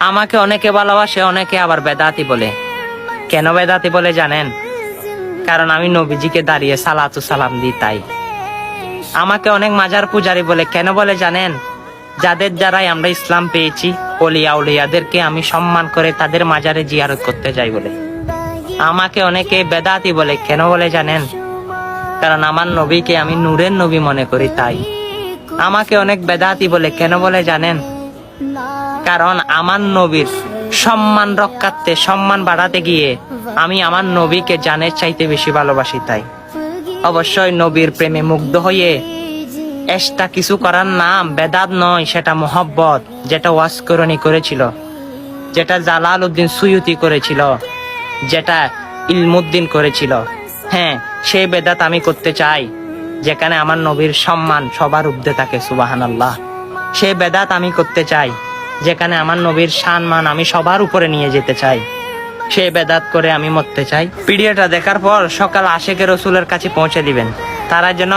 আমাকে অনেকে ভালোবাসে, অনেকে আবার বেদাতি বলে। কেন বেদাতি বলে জানেন? কারণ আমি নবীজিকে দাঁড়িয়ে সালাতু সালাম দিই তাই। আমাকে অনেক মাজার পূজারি বলে। কেন বলে জানেন? যাদের দ্বারাই আমরা ইসলাম পেয়েছি, ওলিয়া উলিয়াদেরকে আমি সম্মান করে তাদের মাজারে জিয়ারত করতে যাই বলে। আমাকে অনেকে বেদাতি বলে। কেন বলে জানেন? কারণ আমার নবীকে আমি নূরের নবী মনে করি তাই। আমাকে অনেক বেদাতি বলে। কেন বলে জানেন? কারণ আমার নবীর সম্মান রক্ষার্থে, সম্মান বাড়াতে গিয়ে আমি আমার নবীকে জানের চাইতে বেশি ভালোবাসি তাই। অবশ্যই নবীর প্রেমে মুগ্ধ হয়ে এক্সট্রা কিছু করার নাম বেদাত নয়, সেটা মোহব্বত। যেটা ওয়াসকরণী করেছিল, যেটা জালাল উদ্দিন সুয়ুতি করেছিল, যেটা ইলমুদ্দিন করেছিল, হ্যাঁ সেই বেদাত আমি করতে চাই, যেখানে আমার নবীর সম্মান সবার ঊর্ধ্বে থাকে। সুবহানাল্লাহ। সেই বেদাত আমি করতে চাই যেখানে আমার নবীর সম্মান আমি সবার উপরে নিয়ে যেতে চাই। সেই বেদাত করে আমি মরতে চাই। ভিডিওটা দেখার পর সকাল আশেকের রসুলের কাছে পৌঁছে দিবেন, তারা যেন